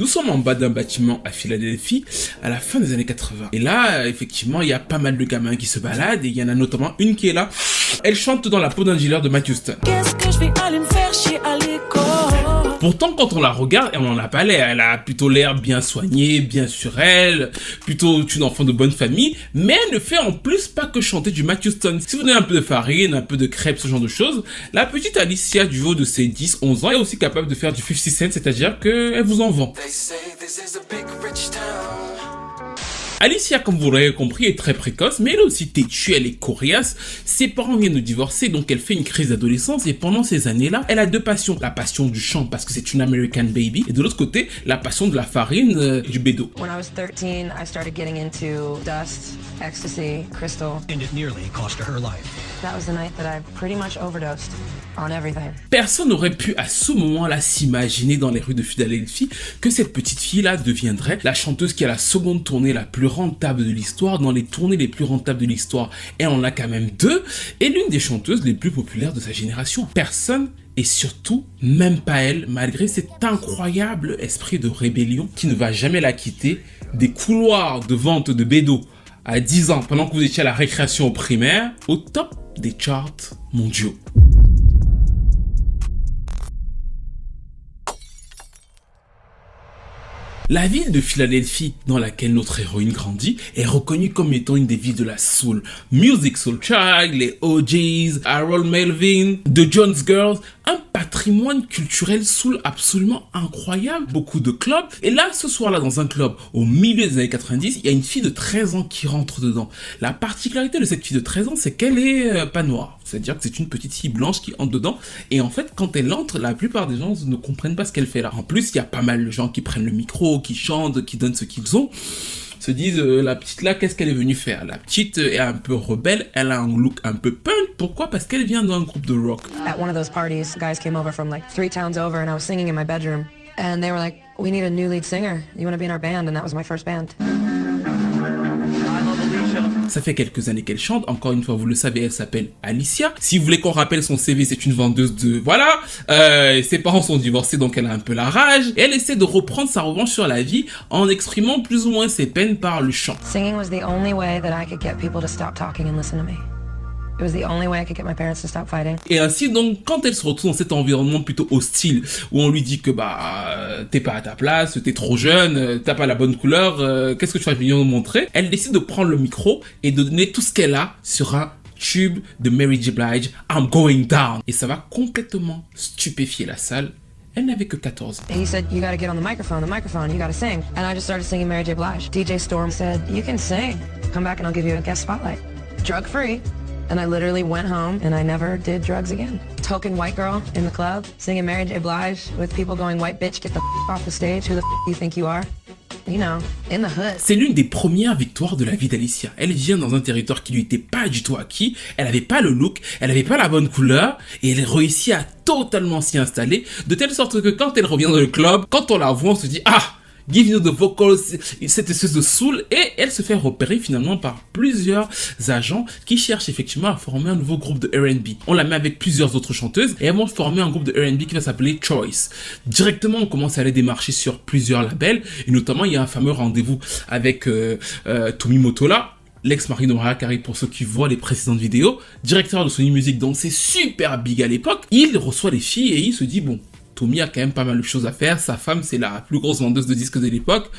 Nous sommes en bas d'un bâtiment à Philadelphie à la fin des années 80. Et là, effectivement, il y a pas mal de gamins qui se baladent et il y en a notamment une qui est là. Elle chante dans la peau d'un dealer de Matthew Stone. Qu'est-ce que je vais aller me faire chier à l'école? Pourtant, quand on la regarde, elle n'en a pas l'air. Elle a plutôt l'air bien soignée, bien sur elle, plutôt une enfant de bonne famille. Mais elle ne fait en plus pas que chanter du Matthew Stone. Si vous donnez un peu de farine, un peu de crêpes, ce genre de choses, la petite Alicia, du haut de ses 10-11 ans, est aussi capable de faire du 50 cent, c'est-à-dire qu'elle vous en vend. Alicia, comme vous l'aurez compris, est très précoce, mais elle est aussi têtue, elle est coriace. Ses parents viennent de divorcer, donc elle fait une crise d'adolescence. Et pendant ces années-là, elle a deux passions. La passion du chant, parce que c'est une American baby. Et de l'autre côté, la passion de la farine, du bédo. When I was 13, I started getting into dust, ecstasy, crystal. And it nearly cost her life. That was the night that I pretty much overdosed on everything. Personne n'aurait pu à ce moment-là s'imaginer dans les rues de Philadelphie que cette petite fille-là deviendrait la chanteuse qui a la seconde tournée la plus rentable de l'histoire, dans les tournées les plus rentables de l'histoire. Elle en a quand même deux, et l'une des chanteuses les plus populaires de sa génération. Personne, et surtout, même pas elle, malgré cet incroyable esprit de rébellion qui ne va jamais la quitter, des couloirs de vente de bédo à 10 ans, pendant que vous étiez à la récréation au primaire, au top des charts mondiaux. La ville de Philadelphie, dans laquelle notre héroïne grandit, est reconnue comme étant une des villes de la soul. Music Soul Child, les OGs, Harold Melvin, The Jones Girls, un patrimoine culturel soul absolument incroyable, beaucoup de clubs. Et là, ce soir-là, dans un club, au milieu des années 90, il y a une fille de 13 ans qui rentre dedans. La particularité de cette fille de 13 ans, c'est qu'elle est pas noire. C'est-à-dire que c'est une petite fille blanche qui entre dedans. Et en fait, quand elle entre, la plupart des gens ne comprennent pas ce qu'elle fait là. En plus, il y a pas mal de gens qui prennent le micro, qui chantent, qui donnent ce qu'ils ont. Se disent, la petite là, qu'est-ce qu'elle est venue faire? La petite est un peu rebelle, elle a un look un peu punk. Pourquoi? Parce qu'elle vient d'un groupe de rock. At one of those parties, guys came over from like 3 towns over and I was singing in my bedroom. And they were like, we need a new lead singer. You want to be in our band? And that was my first band. Ça fait quelques années qu'elle chante, encore une fois vous le savez, elle s'appelle Alicia. Si vous voulez qu'on rappelle son CV, c'est une vendeuse de... Voilà, ses parents sont divorcés donc elle a un peu la rage. Et elle essaie de reprendre sa revanche sur la vie en exprimant plus ou moins ses peines par le chant. Singing was the only way that I could get people to stop talking and listen to me. It was the only way I could get my parents to stop fighting. Et ainsi donc, quand elle se retrouve dans cet environnement plutôt hostile, où on lui dit que t'es pas à ta place, t'es trop jeune, t'as pas la bonne couleur, qu'est-ce que tu vas venir nous montrer? Elle décide de prendre le micro et de donner tout ce qu'elle a sur un tube de Mary J. Blige, I'm Going Down. Et ça va complètement stupéfier la salle. Elle n'avait que 14 ans. He said, you gotta get on the microphone, you gotta sing. And I just started singing Mary J. Blige. DJ Storm said, you can sing. Come back and I'll give you a guest spotlight. Drug free. And I literally went home and I never did drugs again. Token white girl in the club, singing Mary J. Blige with people going, white bitch, get the off the stage. Who the you think you are? You know, in the hood. C'est l'une des premières victoires de la vie d'Alicia. Elle vient dans un territoire qui lui était pas du tout acquis. Elle avait pas le look, elle avait pas la bonne couleur et elle réussit à totalement s'y installer de telle sorte que quand elle revient dans le club, quand on la voit, on se dit ah, give you the vocals, cette espèce de soul, et elle se fait repérer finalement par plusieurs agents qui cherchent effectivement à former un nouveau groupe de R&B. On la met avec plusieurs autres chanteuses et elles vont former un groupe de R&B qui va s'appeler Choice. Directement, on commence à aller démarcher sur plusieurs labels et notamment il y a un fameux rendez-vous avec Tommy Mottola, l'ex-mari de Mariah Carey pour ceux qui voient les précédentes vidéos, directeur de Sony Music, donc c'est super big à l'époque. Il reçoit les filles et il se dit bon, Tommy a quand même pas mal de choses à faire, sa femme c'est la plus grosse vendeuse de disques de l'époque,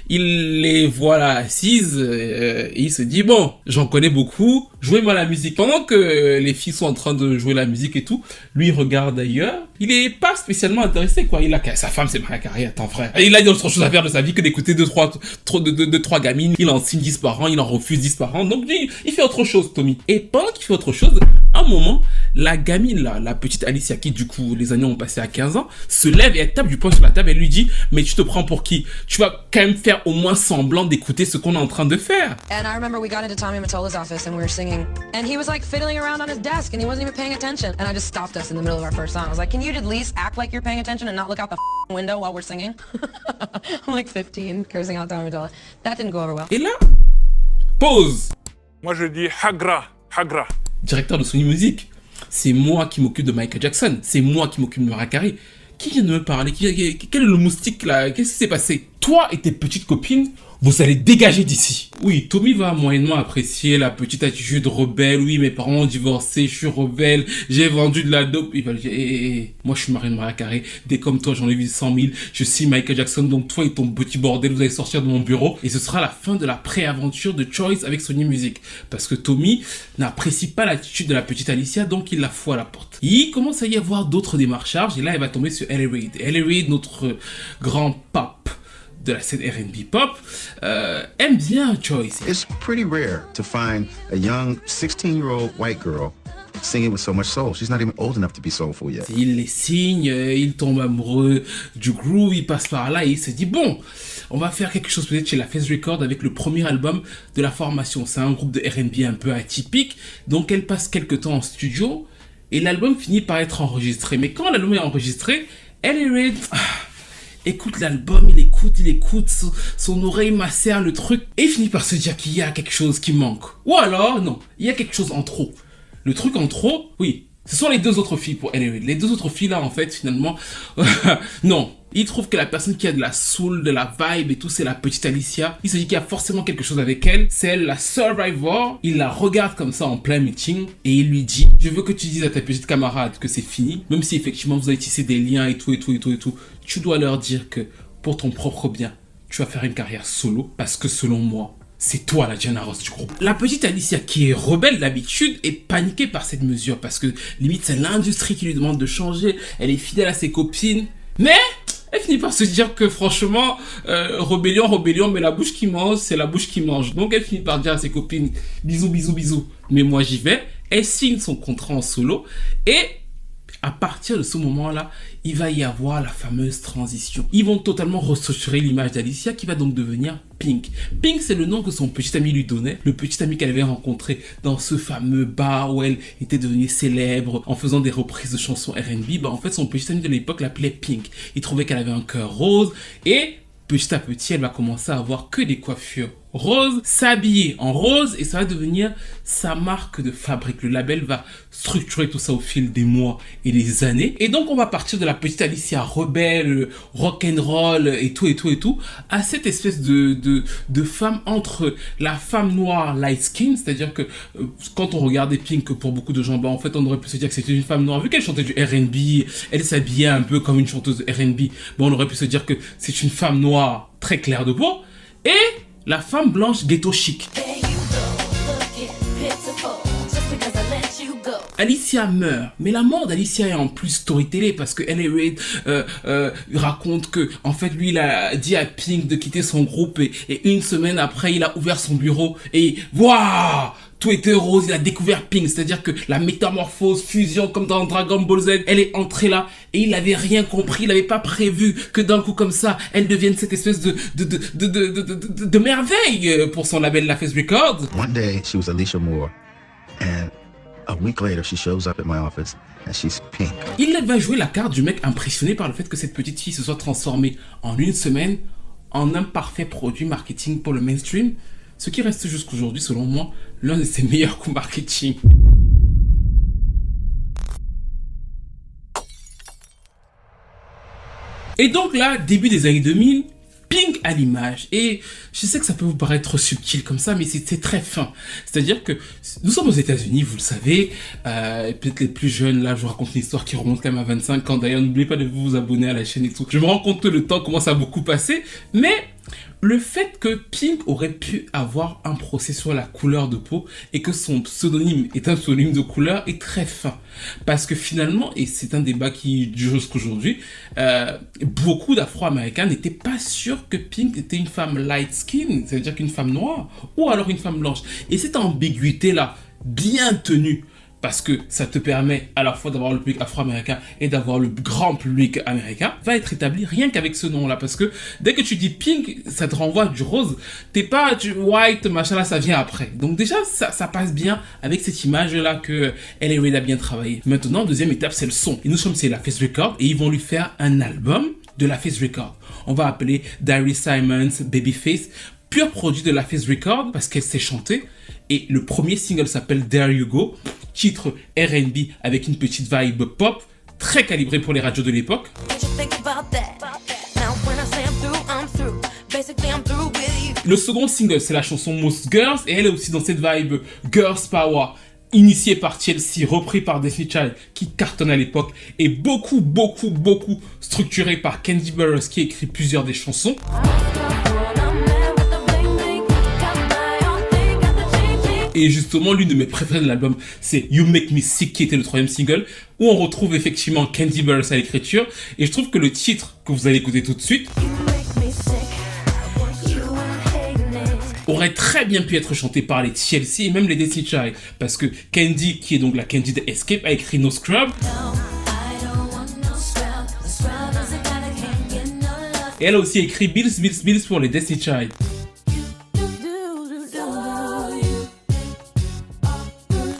il les voit là assises et il se dit bon, j'en connais beaucoup, jouez-moi la musique. Pendant que les filles sont en train de jouer la musique et tout, lui il regarde ailleurs, il est pas spécialement intéressé quoi, il a sa femme c'est Mariah Carey, attends frère, il a d'autres choses à faire de sa vie que d'écouter deux, trois gamines, il en signe 10 par an, il en refuse 10 par an, donc lui, il fait autre chose Tommy. Et pendant qu'il fait autre chose, à un moment, la gamine là, la petite Alicia qui du coup les années ont passé à 15 ans, se lève et elle tape du poing sur la table et elle lui dit mais tu te prends pour qui? Tu vas quand même faire au moins semblant d'écouter ce qu'on est en train de faire. And I remember we got into Tommy Mottola's office and we were singing and he was like fiddling around on his desk and he wasn't even paying attention and I just stopped us in the middle of our first song. I was like, can you at least act like you're paying attention and not look out the window while we're singing? I'm like 15 cursing out Tommy Mottola. That didn't go over well. Et là, pause. Moi je dis Hagra, Hagra. Directeur de Sony Music. C'est moi qui m'occupe de Michael Jackson, c'est moi qui m'occupe de Mariah Carey. Qui vient de me parler? Quel est le moustique là? Qu'est-ce qui s'est passé? Toi et tes petites copines, vous allez dégager d'ici. Oui, Tommy va moyennement apprécier la petite attitude rebelle. Oui, mes parents ont divorcé, je suis rebelle, j'ai vendu de la dope. Il va lui dire, moi je suis Mariah Carey, dès comme toi j'en ai vu 100 000, je suis Michael Jackson, donc toi et ton petit bordel, vous allez sortir de mon bureau. Et ce sera la fin de la pré-aventure de Choice avec Sony Music. Parce que Tommy n'apprécie pas l'attitude de la petite Alicia, donc il la fout à la porte. Il commence à y avoir d'autres démarchages, et là il va tomber sur L.A. Reid. L.A. Reid, notre grand pape de la scène R&B pop, aime bien Choice. It's pretty rare to find a young 16-year-old white girl singing with so much soul. She's not even old enough to be soulful yet. Il les signe, il tombe amoureux du groove, il passe par là et il se dit bon, on va faire quelque chose peut-être chez la Face Record avec le premier album de la formation. C'est un groupe de R&B un peu atypique, donc elle passe quelques temps en studio et l'album finit par être enregistré. Mais quand l'album est enregistré, L.A. Reid écoute l'album, il écoute, son oreille macère le truc et il finit par se dire qu'il y a quelque chose qui manque. Ou alors, non, il y a quelque chose en trop. Le truc en trop, oui, ce sont les deux autres filles pour L.A. Reid. Les deux autres filles là, en fait, finalement, non. Il trouve que la personne qui a de la soul, de la vibe et tout, c'est la petite Alicia. Il se dit qu'il y a forcément quelque chose avec elle. C'est elle, la Survivor. Il la regarde comme ça en plein meeting et il lui dit, je veux que tu dises à ta petite camarade que c'est fini. Même si effectivement vous avez tissé des liens et tout. Tu dois leur dire que pour ton propre bien, tu vas faire une carrière solo parce que selon moi, c'est toi la Diana Ross du groupe. La petite Alicia, qui est rebelle d'habitude, est paniquée par cette mesure parce que limite c'est l'industrie qui lui demande de changer. Elle est fidèle à ses copines. Mais elle finit par se dire que franchement, rébellion, mais la bouche qui mange, c'est la bouche qui mange. Donc elle finit par dire à ses copines, bisous, mais moi j'y vais. Elle signe son contrat en solo et à partir de ce moment-là, il va y avoir la fameuse transition. Ils vont totalement restructurer l'image d'Alicia qui va donc devenir Pink. Pink, c'est le nom que son petit ami lui donnait, le petit ami qu'elle avait rencontré dans ce fameux bar où elle était devenue célèbre en faisant des reprises de chansons R&B. En fait, son petit ami de l'époque l'appelait Pink. Il trouvait qu'elle avait un cœur rose et petit à petit, elle va commencer à avoir que des coiffures roses, s'habiller en rose et ça va devenir sa marque de fabrique. Le label va structurer tout ça au fil des mois et des années. Et donc, on va partir de la petite Alicia rebelle, rock'n'roll et tout, à cette espèce de femme entre la femme noire light skin, c'est-à-dire que quand on regardait Pink, pour beaucoup de gens, en fait, on aurait pu se dire que c'était une femme noire, vu qu'elle chantait du R&B, elle s'habillait un peu comme une chanteuse de R&B, on aurait pu se dire que c'est une femme noire très claire de peau, et la femme blanche ghetto chic. Alicia meurt, mais la mort d'Alicia est en plus storytellée parce que L.A. Reid raconte que en fait lui il a dit à Pink de quitter son groupe et une semaine après il a ouvert son bureau et waouh, tout était rose, il a découvert Pink, c'est-à-dire que la métamorphose, fusion comme dans Dragon Ball Z, elle est entrée là et il n'avait rien compris, il n'avait pas prévu que d'un coup comme ça, elle devienne cette espèce de merveille pour son label La Face Records. One day, she was Alicia Moore, and a week later, she shows up at my office, and she's Pink. Il va jouer la carte du mec impressionné par le fait que cette petite fille se soit transformée en une semaine en un parfait produit marketing pour le mainstream, ce qui reste jusqu'aujourd'hui, selon moi, l'un de ses meilleurs coups marketing. Et donc là, début des années 2000, Pink à l'image. Et je sais que ça peut vous paraître subtil comme ça, mais c'est très fin. C'est-à-dire que nous sommes aux États-Unis, vous le savez. Peut-être les plus jeunes, là, je vous raconte une histoire qui remonte quand même à 25 ans. D'ailleurs, n'oubliez pas de vous abonner à la chaîne et tout. Je me rends compte que le temps commence à beaucoup passer, mais le fait que Pink aurait pu avoir un procès sur la couleur de peau et que son pseudonyme est un pseudonyme de couleur est très fin. Parce que finalement, et c'est un débat qui dure jusqu'aujourd'hui, beaucoup d'Afro-Américains n'étaient pas sûrs que Pink était une femme light skin, c'est-à-dire qu'une femme noire, ou alors une femme blanche. Et cette ambiguïté-là, bien tenue, parce que ça te permet à la fois d'avoir le public afro-américain et d'avoir le grand public américain, va être établi rien qu'avec ce nom-là. Parce que dès que tu dis Pink, ça te renvoie du rose. T'es pas du white, machin là, ça vient après. Donc déjà, ça passe bien avec cette image-là que L.A. Reid a bien travaillé. Maintenant, deuxième étape, c'est le son. Et nous sommes, c'est La Face Record, et ils vont lui faire un album de La Face Record. On va appeler Diary Simons Babyface, pur produit de La Face Record, parce qu'elle sait chanter. Et le premier single s'appelle There You Go, titre R&B avec une petite vibe pop, très calibré pour les radios de l'époque. Le second single, c'est la chanson Most Girls, et elle est aussi dans cette vibe Girls Power, initiée par Chelsea, repris par Destiny Child, qui cartonne à l'époque, et beaucoup structuré par Candy Burroughs, qui écrit plusieurs des chansons. Et justement, l'une de mes préférées de l'album, c'est You Make Me Sick, qui était le 3e single, où on retrouve effectivement Candy Burroughs à l'écriture, et je trouve que le titre que vous allez écouter tout de suite aurait très bien pu être chanté par les TLC et même les Destiny Child, parce que Candy, qui est donc la Candy de Escape, a écrit No Scrub. Et elle a aussi écrit Bills pour les Destiny Child.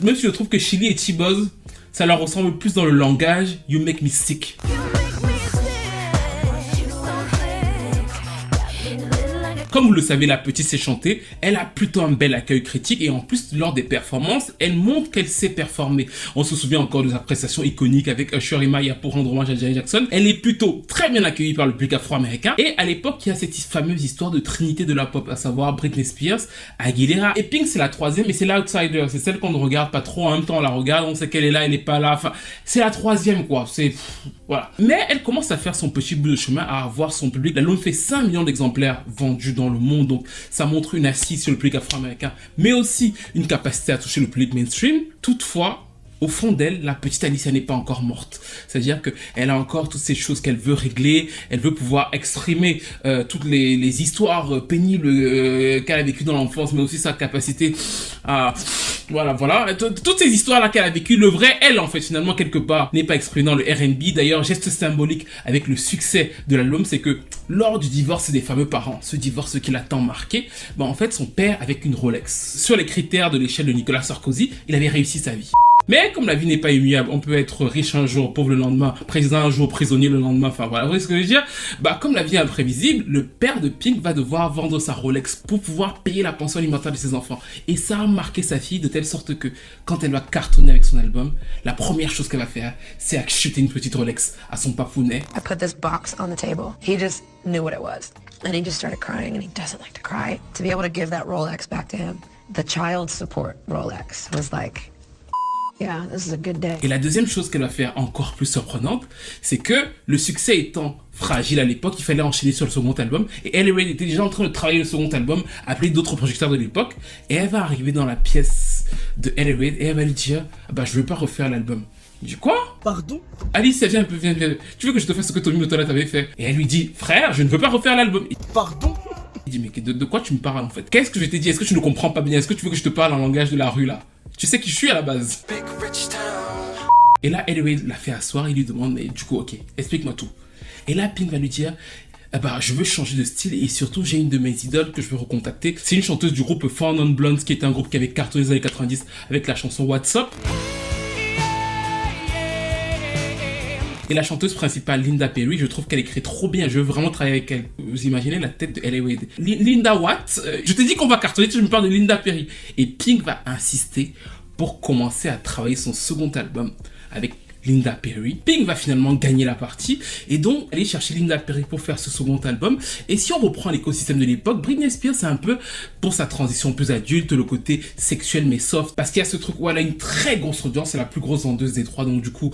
Même si je trouve que Chili et T-Boz, ça leur ressemble plus dans le langage You Make Me Sick. Comme vous le savez, la petite sait chanter, elle a plutôt un bel accueil critique et en plus, lors des performances, elle montre qu'elle sait performer. On se souvient encore de sa prestation iconique avec Usher et Maya pour rendre hommage à Janet Jackson. Elle est plutôt très bien accueillie par le public afro-américain et à l'époque, il y a cette fameuse histoire de trinité de la pop, à savoir Britney Spears, Aguilera et Pink, c'est la 3e et c'est l'outsider, c'est celle qu'on ne regarde pas trop, en même temps on la regarde, on sait qu'elle est là, elle n'est pas là, enfin, c'est la 3e quoi, c'est... Voilà. Mais elle commence à faire son petit bout de chemin, à avoir son public. L'album fait 5 millions d'exemplaires vendus dans le monde, donc ça montre une assise sur le public afro-américain, mais aussi une capacité à toucher le public mainstream. Toutefois, au fond d'elle, la petite Alicia n'est pas encore morte. C'est-à-dire qu'elle a encore toutes ces choses qu'elle veut régler, elle veut pouvoir exprimer toutes les histoires pénibles qu'elle a vécues dans l'enfance, mais aussi sa capacité à... Voilà. Toutes ces histoires-là qu'elle a vécues, le vrai, elle, en fait, finalement, quelque part, n'est pas exprimée dans le R&B. D'ailleurs, geste symbolique avec le succès de l'album, c'est que lors du divorce des fameux parents, ce divorce qui l'a tant marqué, en fait, son père, avec une Rolex, sur les critères de l'échelle de Nicolas Sarkozy, il avait réussi sa vie. Mais comme la vie n'est pas immuable, on peut être riche un jour, pauvre le lendemain, président un jour, prisonnier le lendemain, enfin voilà, vous voyez ce que je veux dire? Comme la vie est imprévisible, le père de Pink va devoir vendre sa Rolex pour pouvoir payer la pension alimentaire de ses enfants. Et ça a marqué sa fille de telle sorte que, quand elle va cartonner avec son album, la première chose qu'elle va faire, c'est acheter une petite Rolex à son papounet. I put this box on the table. He just knew what it was. And he just started crying, and he doesn't like to cry. To be able to give that Rolex back to him, the child support Rolex was like... Yeah, this is a good day. Et la deuxième chose qu'elle va faire encore plus surprenante, c'est que le succès étant fragile à l'époque, il fallait enchaîner sur le second album. Et Ellie Reid était déjà en train de travailler le second album, appelé d'autres producteurs de l'époque. Et elle va arriver dans la pièce de Ellie Reid et elle va lui dire je veux pas refaire l'album. Il dit quoi? Pardon? Alice, viens un peu, viens. Tu veux que je te fasse ce que Tommy Mottola t'avait fait? Et elle lui dit frère, je ne veux pas refaire l'album. Pardon? Il dit mais de quoi tu me parles en fait? Qu'est-ce que je t'ai dit? Est-ce que tu ne comprends pas bien? Est-ce que tu veux que je te parle en langage de la rue là? Tu sais qui je suis à la base. Et là, Ellie Reid l'a fait asseoir, il lui demande, mais du coup, ok, explique-moi tout. Et là, Pink va lui dire, je veux changer de style et surtout, j'ai une de mes idoles que je veux recontacter. C'est une chanteuse du groupe Four Non Blondes, qui est un groupe qui avait cartonné dans les années 90 avec la chanson What's Up. Et la chanteuse principale, Linda Perry, je trouve qu'elle écrit trop bien. Je veux vraiment travailler avec elle. Vous imaginez la tête de Ellie Reid. Linda what? Je te dis qu'on va cartonner, tu me parles de Linda Perry. Et Pink va insister pour commencer à travailler son second album avec Linda Perry. Pink va finalement gagner la partie et donc aller chercher Linda Perry pour faire ce second album. Et si on reprend l'écosystème de l'époque, Britney Spears c'est un peu pour sa transition plus adulte, le côté sexuel mais soft, parce qu'il y a ce truc où elle a une très grosse audience, c'est la plus grosse vendeuse des trois, donc du coup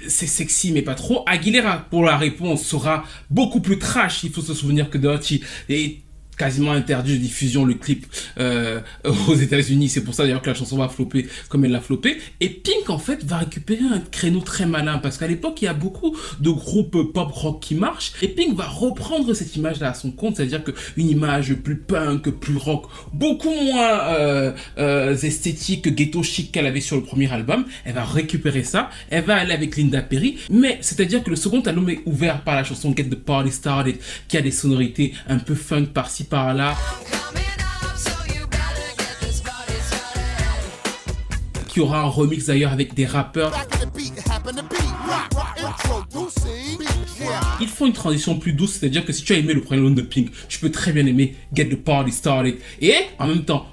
c'est sexy mais pas trop. Aguilera pour la réponse sera beaucoup plus trash, il faut se souvenir que Dirty est quasiment interdit de diffusion le clip aux États-Unis, c'est pour ça d'ailleurs que la chanson va flopper comme elle l'a floppé. Et Pink en fait va récupérer un créneau très malin parce qu'à l'époque il y a beaucoup de groupes pop rock qui marchent et Pink va reprendre cette image là à son compte, c'est-à-dire qu'une image plus punk, plus rock, beaucoup moins esthétique, ghetto chic qu'elle avait sur le premier album. Elle va récupérer ça, elle va aller avec Linda Perry, mais c'est-à-dire que le second album est ouvert par la chanson Get the Party Started qui a des sonorités un peu funk par-ci par là, qui aura un remix d'ailleurs avec des rappeurs. Ils font une transition plus douce, c'est-à-dire que si tu as aimé le premier album de Pink, tu peux très bien aimer Get the Party Started et en même temps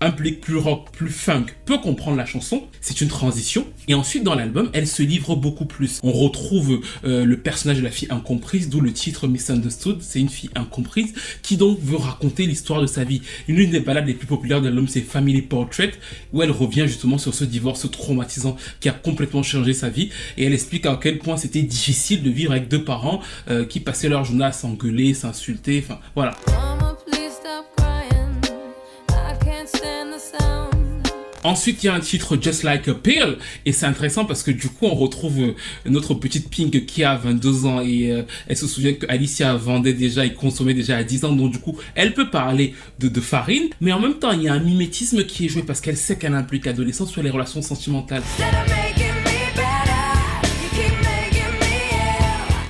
un public plus rock, plus funk peut comprendre la chanson, c'est une transition. Et ensuite dans l'album, elle se livre beaucoup plus. On retrouve le personnage de la fille incomprise, d'où le titre Misunderstood. C'est une fille incomprise qui donc veut raconter l'histoire de sa vie. L'une des ballades les plus populaires de l'album, c'est Family Portrait, où elle revient justement sur ce divorce traumatisant qui a complètement changé sa vie. Et elle explique à quel point c'était difficile de vivre avec deux parents qui passaient leur journée à s'engueuler, s'insulter, enfin voilà. Ensuite, il y a un titre Just Like a Pill et c'est intéressant parce que du coup, on retrouve notre petite Pink qui a 22 ans et elle se souvient que Alicia vendait déjà et consommait déjà à 10 ans, donc du coup, elle peut parler de farine, mais en même temps, il y a un mimétisme qui est joué parce qu'elle sait qu'elle implique l'adolescence sur les relations sentimentales.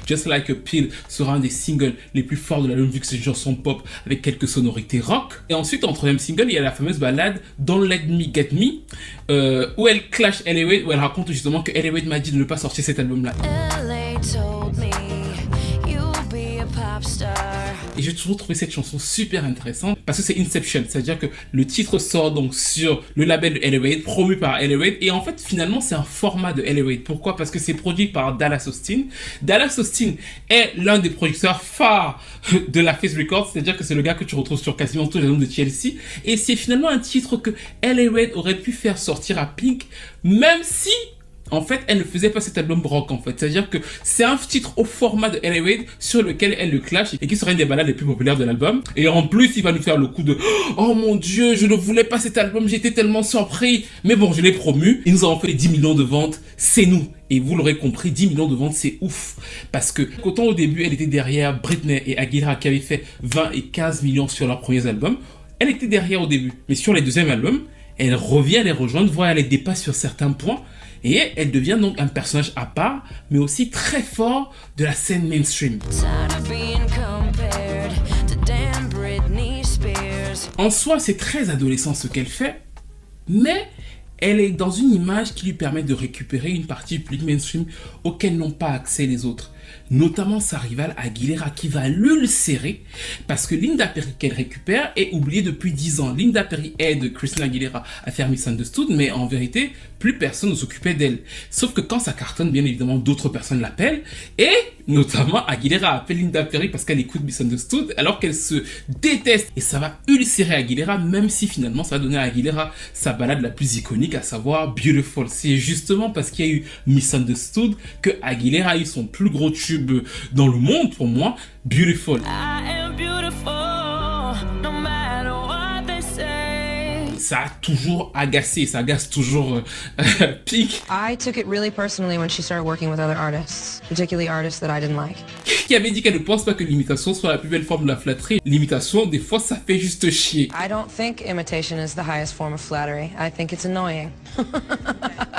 Just Like a Pill sera un des singles les plus forts de l'album vu que c'est une chanson pop avec quelques sonorités rock. Et ensuite, en troisième single, il y a la fameuse ballade Don't Let Me Get Me où elle clash L.A. Wade, où elle raconte justement que L.A. Wade m'a dit de ne pas sortir cet album-là. Et j'ai toujours trouvé cette chanson super intéressante parce que c'est Inception, c'est-à-dire que le titre sort donc sur le label de L.A. Wade, promu par L.A. Wade, et en fait finalement c'est un format de L.A. Wade. Pourquoi? Parce que c'est produit par Dallas Austin. Dallas Austin est l'un des producteurs phares de la Face Records, c'est-à-dire que c'est le gars que tu retrouves sur quasiment tous les albums de Chelsea, et c'est finalement un titre que L.A. Wade aurait pu faire sortir à Pink, même si en fait, elle ne faisait pas cet album rock, en fait. C'est-à-dire que c'est un titre au format de L.A. Wade sur lequel elle le clash et qui serait une des ballades les plus populaires de l'album. Et en plus, il va nous faire le coup de « Oh mon Dieu, je ne voulais pas cet album, j'étais tellement surpris. » Mais bon, je l'ai promu. Ils nous avons fait les 10 millions de ventes. C'est nous. Et vous l'aurez compris, 10 millions de ventes, c'est ouf. Parce que, autant au début, elle était derrière Britney et Aguilera qui avaient fait 20 et 15 millions sur leurs premiers albums. Elle était derrière au début. Mais sur les deuxièmes albums, elle revient les rejoindre, voire elle les dépasse sur certains points. Et elle devient donc un personnage à part, mais aussi très fort de la scène mainstream. En soi, c'est très adolescent ce qu'elle fait, mais elle est dans une image qui lui permet de récupérer une partie du public mainstream auquel n'ont pas accès les autres. Notamment sa rivale Aguilera qui va l'ulcérer parce que Linda Perry qu'elle récupère est oubliée depuis 10 ans. Linda Perry aide Christina Aguilera à faire Misunderstood, mais en vérité, plus personne ne s'occupait d'elle. Sauf que quand ça cartonne, bien évidemment, d'autres personnes l'appellent et notamment Aguilera appelle Linda Perry parce qu'elle écoute Misunderstood alors qu'elle se déteste et ça va ulcérer Aguilera, même si finalement ça va donner à Aguilera sa balade la plus iconique, à savoir Beautiful. C'est justement parce qu'il y a eu Misunderstood que Aguilera a eu son plus gros tube dans le monde pour moi, Beautiful. Ça a toujours agacé, ça agace toujours Pink. I took it really personally when she started working with other artists, particularly artists that I didn't like. Qui avait dit qu'elle ne pense pas que l'imitation soit la plus belle forme de la flatterie. L'imitation, des fois, ça fait juste chier. I don't think imitation is the highest form of flattery. I think it's annoying.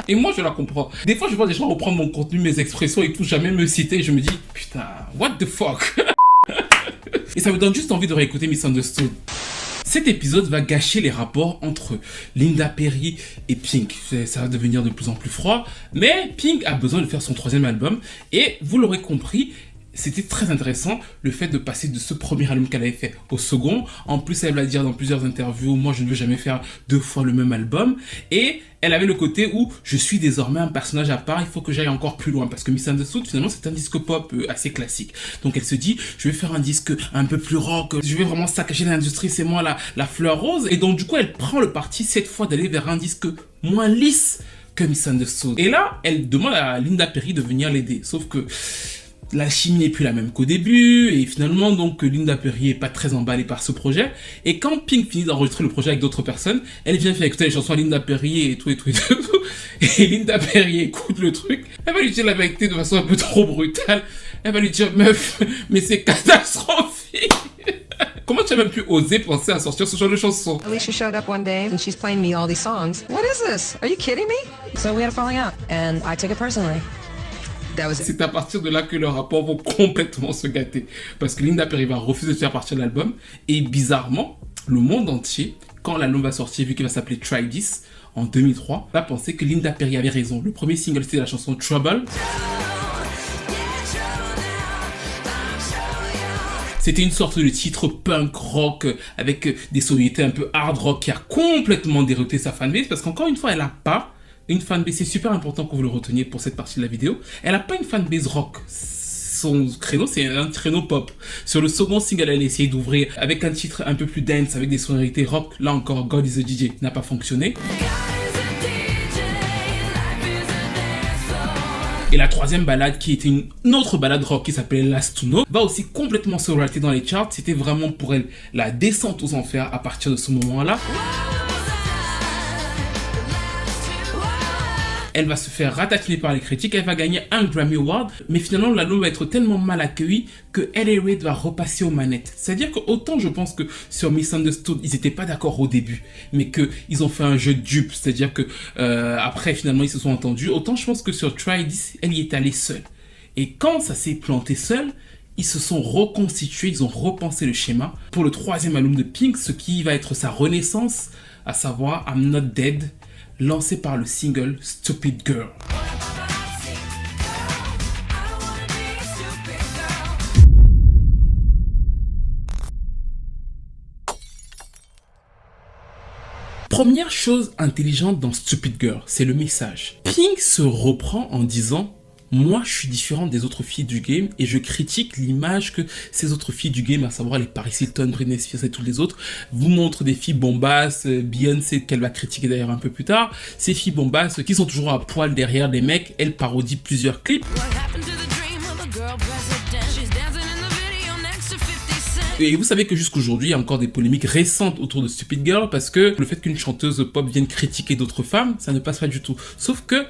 Et moi, je la comprends. Des fois, je vois des gens reprendre mon contenu, mes expressions et tout, jamais me citer. Et je me dis, putain, what the fuck. Et ça me donne juste envie de réécouter Misunderstood. Cet épisode va gâcher les rapports entre Linda Perry et Pink. Ça va devenir de plus en plus froid, mais Pink a besoin de faire son troisième album et vous l'aurez compris, c'était très intéressant le fait de passer de ce premier album qu'elle avait fait au second. En plus, elle va dire dans plusieurs interviews, moi je ne veux jamais faire 2 fois le même album. Et elle avait le côté où je suis désormais un personnage à part, il faut que j'aille encore plus loin. Parce que Misunderstood, finalement, c'est un disque pop assez classique. Donc elle se dit, je vais faire un disque un peu plus rock, je vais vraiment saccager l'industrie, c'est moi la fleur rose. Et donc du coup, elle prend le parti cette fois d'aller vers un disque moins lisse que Misunderstood. Et là, elle demande à Linda Perry de venir l'aider. Sauf que la chimie n'est plus la même qu'au début et finalement donc Linda Perry est pas très emballée par ce projet et quand Pink finit d'enregistrer le projet avec d'autres personnes, elle vient faire écouter les chansons à Linda Perry et tout et Linda Perry écoute le truc, elle va lui dire la vérité de façon un peu trop brutale, elle va lui dire meuf mais c'est catastrophique. Comment tu as même pu oser penser à sortir ce genre de chanson? Alicia showed up one day and she's playing me all these songs. What is this? Are you kidding me? So we had a falling out and I took it personally. C'est à partir de là que leurs rapports vont complètement se gâter. Parce que Linda Perry va refuser de faire partie de l'album. Et bizarrement, le monde entier, quand l'album va sortir, vu qu'il va s'appeler Try This, en 2003, va penser que Linda Perry avait raison. Le premier single, c'était la chanson Trouble. C'était une sorte de titre punk rock avec des sonorités un peu hard rock qui a complètement dérouté sa fanbase parce qu'encore une fois, elle n'a pas une fanbase. C'est super important que vous le reteniez pour cette partie de la vidéo. Elle n'a pas une fanbase rock. Son créneau, c'est un créneau pop. Sur le second single, elle a essayé d'ouvrir avec un titre un peu plus dance, avec des sonorités rock. Là encore, God is a DJ n'a pas fonctionné. Et la troisième balade, qui était une autre balade rock qui s'appelait Last to Know, va aussi complètement se relater dans les charts. C'était vraiment pour elle la descente aux enfers à partir de ce moment-là. Elle va se faire ratatiner par les critiques, elle va gagner un Grammy Award, mais finalement l'album va être tellement mal accueilli que L.A. Reid va repasser aux manettes. C'est-à-dire que autant je pense que sur Misunderstood, ils n'étaient pas d'accord au début, mais qu'ils ont fait un jeu de dupe, c'est-à-dire que après finalement ils se sont entendus, autant je pense que sur Try This, elle y est allée seule. Et quand ça s'est planté seul, ils se sont reconstitués, ils ont repensé le schéma pour le troisième album de Pink, ce qui va être sa renaissance, à savoir I'm Not Dead, lancé par le single Stupid Girl. Première chose intelligente dans Stupid Girl, c'est le message. Pink se reprend en disant: moi, je suis différente des autres filles du game et je critique l'image que ces autres filles du game, à savoir les Paris Hilton, Britney Spears et tous les autres, vous montrent des filles bombasses, Beyoncé, qu'elle va critiquer d'ailleurs un peu plus tard, ces filles bombasses qui sont toujours à poil derrière des mecs, elle parodie plusieurs clips. Et vous savez que jusqu'aujourd'hui, il y a encore des polémiques récentes autour de Stupid Girl parce que le fait qu'une chanteuse pop vienne critiquer d'autres femmes, ça ne passe pas du tout. Sauf que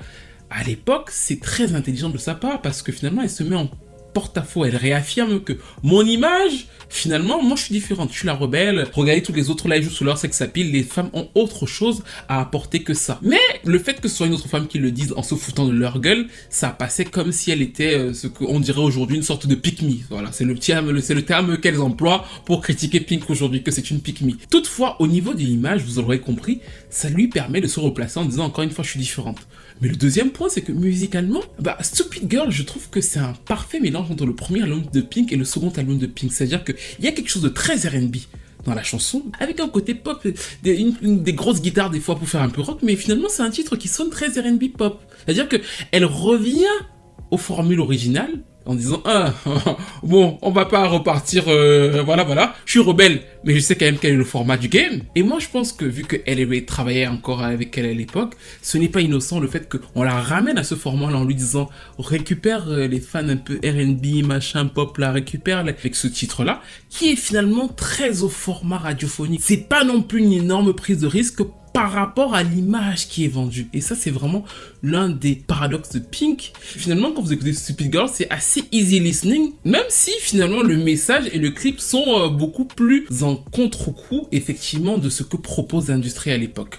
à l'époque, c'est très intelligent de sa part parce que finalement, elle se met en porte-à-faux. Elle réaffirme que mon image, finalement, moi je suis différente, je suis la rebelle. Regardez tous les autres là, ils jouent sur leur sex appeal. Les femmes ont autre chose à apporter que ça. Mais le fait que ce soit une autre femme qui le dise en se foutant de leur gueule, ça passait comme si elle était ce qu'on dirait aujourd'hui une sorte de pick-me. Voilà, c'est le terme qu'elles emploient pour critiquer Pink aujourd'hui, que c'est une pick-me. Toutefois, au niveau de l'image, vous aurez compris, ça lui permet de se replacer en disant encore une fois, je suis différente. Mais le deuxième point, c'est que musicalement, Stupid Girl, je trouve que c'est un parfait mélange entre le premier album de Pink et le second album de Pink. C'est-à-dire qu'il y a quelque chose de très R&B dans la chanson, avec un côté pop, des grosses guitares des fois pour faire un peu rock, mais finalement c'est un titre qui sonne très R&B pop. C'est-à-dire qu'elle revient aux formules originales, en disant bon, on va pas repartir, voilà, je suis rebelle, mais je sais quand même quel est le format du game. Et moi je pense que vu qu'elle avait travaillé encore avec elle à l'époque, ce n'est pas innocent le fait qu'on la ramène à ce format-là en lui disant récupère les fans un peu R&B, machin, pop là, récupère avec ce titre-là, qui est finalement très au format radiophonique. C'est pas non plus une énorme prise de risque par rapport à l'image qui est vendue. Et ça, c'est vraiment l'un des paradoxes de Pink. Finalement, quand vous écoutez Stupid Girl, c'est assez easy listening, même si finalement le message et le clip sont beaucoup plus en contre-coup, effectivement, de ce que propose l'industrie à l'époque.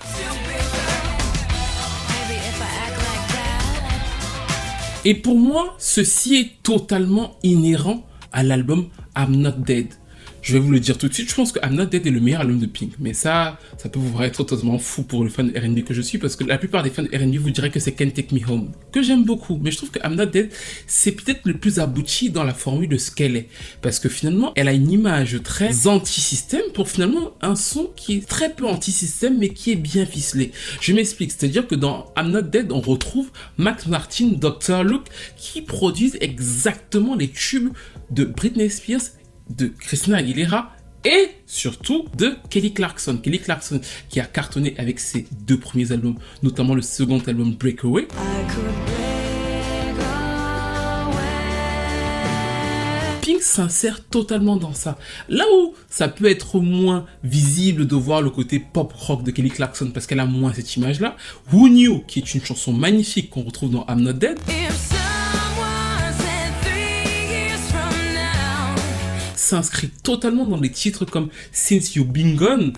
Et pour moi, ceci est totalement inhérent à l'album I'm Not Dead. Je vais vous le dire tout de suite, je pense que I'm Not Dead est le meilleur album de Pink. Mais ça peut vous paraître totalement fou pour le fan R&B que je suis, parce que la plupart des fans R&B vous diraient que c'est Can't Take Me Home, que j'aime beaucoup. Mais je trouve que I'm Not Dead, c'est peut-être le plus abouti dans la formule de ce qu'elle est. Parce que finalement, elle a une image très anti-système pour finalement un son qui est très peu anti-système, mais qui est bien ficelé. Je m'explique, c'est-à-dire que dans I'm Not Dead, on retrouve Max Martin, Dr. Luke, qui produisent exactement les tubes de Britney Spears, de Christina Aguilera et surtout de Kelly Clarkson. Kelly Clarkson qui a cartonné avec ses deux premiers albums, notamment le second album Breakaway. Pink s'insère totalement dans ça. Là où ça peut être moins visible de voir le côté pop rock de Kelly Clarkson parce qu'elle a moins cette image-là, Who Knew, qui est une chanson magnifique qu'on retrouve dans I'm Not Dead, s'inscrit totalement dans des titres comme Since You've Been Gone,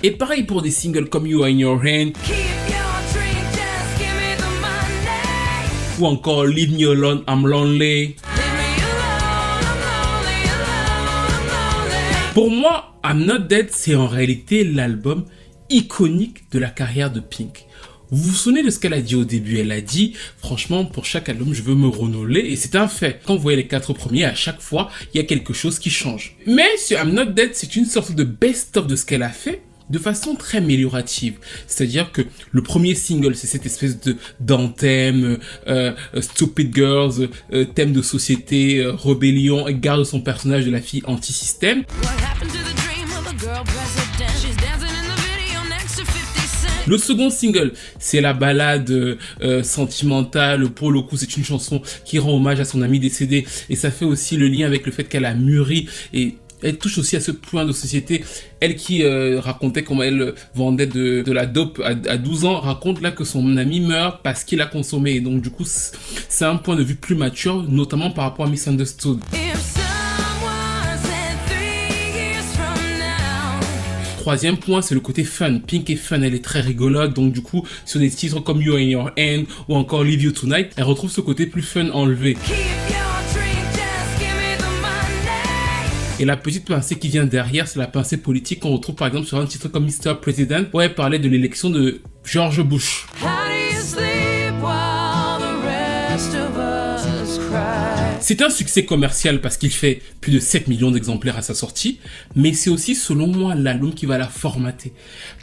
et pareil pour des singles comme You Are In Your Hand, ou encore Leave Me Alone, I'm Lonely. Pour moi, I'm Not Dead, c'est en réalité l'album iconique de la carrière de Pink. Vous vous souvenez de ce qu'elle a dit au début? Elle a dit, franchement, pour chaque album, je veux me renouveler, et c'est un fait. Quand vous voyez les 4 premiers, à chaque fois, il y a quelque chose qui change. Mais sur I'm Not Dead, c'est une sorte de best-of de ce qu'elle a fait, de façon très améliorative. C'est-à-dire que le premier single, c'est cette espèce d'anthème, Stupid Girls, thème de société, rébellion, elle garde son personnage de la fille anti-système. Le second single, c'est la ballade sentimentale. Pour le coup, c'est une chanson qui rend hommage à son ami décédé, et ça fait aussi le lien avec le fait qu'elle a mûri, et elle touche aussi à ce point de société. Elle qui racontait comment elle vendait de la dope à 12 ans, raconte là que son ami meurt parce qu'il a consommé. Et donc du coup, c'est un point de vue plus mature, notamment par rapport à Misunderstood. Troisième point, c'est le côté fun. Pink est fun, elle est très rigolote, donc du coup, sur des titres comme You in Your Hand ou encore Leave You Tonight, elle retrouve ce côté plus fun enlevé. Et la petite pincée qui vient derrière, c'est la pincée politique qu'on retrouve par exemple sur un titre comme Mr. President, où elle parlait de l'élection de George Bush. C'est un succès commercial parce qu'il fait plus de 7 millions d'exemplaires à sa sortie, mais c'est aussi selon moi l'album qui va la formater.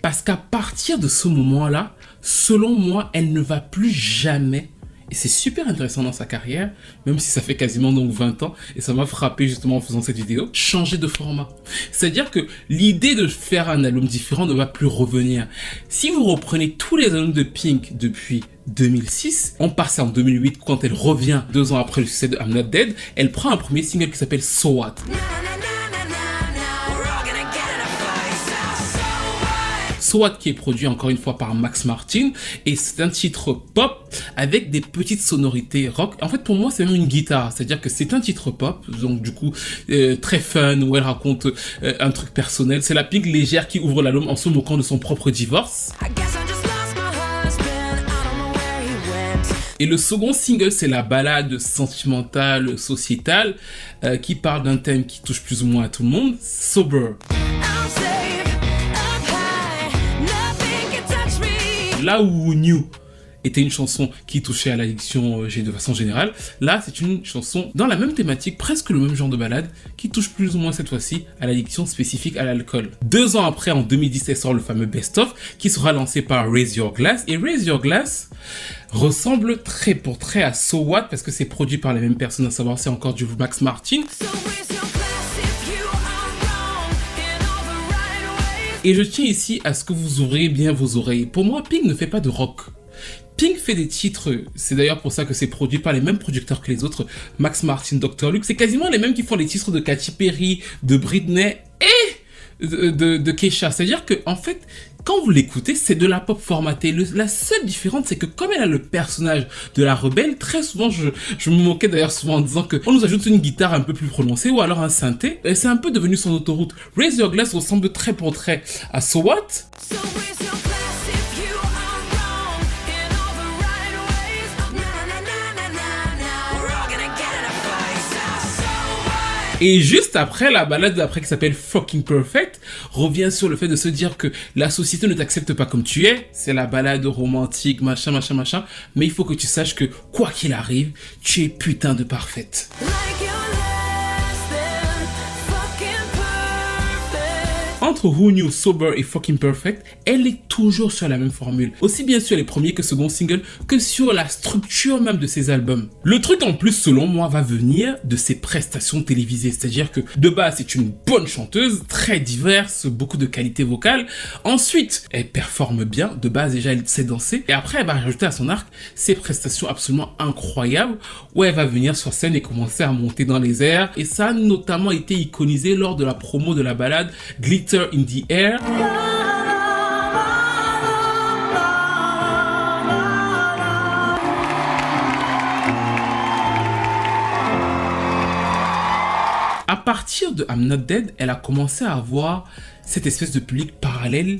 Parce qu'à partir de ce moment-là, selon moi, elle ne va plus jamais, et c'est super intéressant dans sa carrière, même si ça fait quasiment donc 20 ans, et ça m'a frappé justement en faisant cette vidéo, changer de format. C'est-à-dire que l'idée de faire un album différent ne va plus revenir. Si vous reprenez tous les albums de Pink depuis 2006, on passe en 2008 quand elle revient 2 ans après le succès de I'm Not Dead, elle prend un premier single qui s'appelle So What. So What qui est produit encore une fois par Max Martin, et c'est un titre pop avec des petites sonorités rock. En fait pour moi c'est même une guitare, c'est-à-dire que c'est un titre pop, donc du coup très fun, où elle raconte un truc personnel. C'est la Pink légère qui ouvre l'album en se moquant de son propre divorce. Et le second single, c'est la ballade sentimentale, sociétale, qui parle d'un thème qui touche plus ou moins à tout le monde, Sober. Là où New était une chanson qui touchait à l'addiction de façon générale, là c'est une chanson dans la même thématique, presque le même genre de balade, qui touche plus ou moins cette fois-ci à l'addiction spécifique à l'alcool. 2 ans après, en 2010, elle sort le fameux Best Of, qui sera lancé par Raise Your Glass, et Raise Your Glass ressemble trait pour trait à So What, parce que c'est produit par les mêmes personnes, à savoir c'est encore du Max Martin. Et je tiens ici à ce que vous ouvriez bien vos oreilles. Pour moi, Pink ne fait pas de rock. Pink fait des titres, c'est d'ailleurs pour ça que c'est produit par les mêmes producteurs que les autres, Max Martin, Dr. Luke, c'est quasiment les mêmes qui font les titres de Katy Perry, de Britney et de Kesha. C'est-à-dire que en fait, quand vous l'écoutez, c'est de la pop formatée. La seule différence, c'est que comme elle a le personnage de la rebelle, très souvent, je me moquais d'ailleurs souvent en disant qu'on nous ajoute une guitare un peu plus prononcée ou alors un synthé. Et c'est un peu devenu son autoroute. Raise Your Glass ressemble trait pour trait à So What. Et juste après, la balade d'après qui s'appelle Fucking Perfect revient sur le fait de se dire que la société ne t'accepte pas comme tu es. C'est la balade romantique, machin, machin, machin. Mais il faut que tu saches que quoi qu'il arrive, tu es putain de parfaite. Entre Who Knew, Sober et Fucking Perfect, elle est toujours sur la même formule, aussi bien sur les premiers que second singles, que sur la structure même de ses albums. Le truc en plus, selon moi, va venir de ses prestations télévisées, c'est-à-dire que de base, c'est une bonne chanteuse, très diverse, beaucoup de qualité vocale. Ensuite, elle performe bien, de base déjà, elle sait danser, et après, elle va rajouter à son arc ses prestations absolument incroyables, où elle va venir sur scène et commencer à monter dans les airs, et ça a notamment été iconisé lors de la promo de la balade Glitter in the Air. À partir de I'm Not Dead, elle a commencé à avoir cette espèce de public parallèle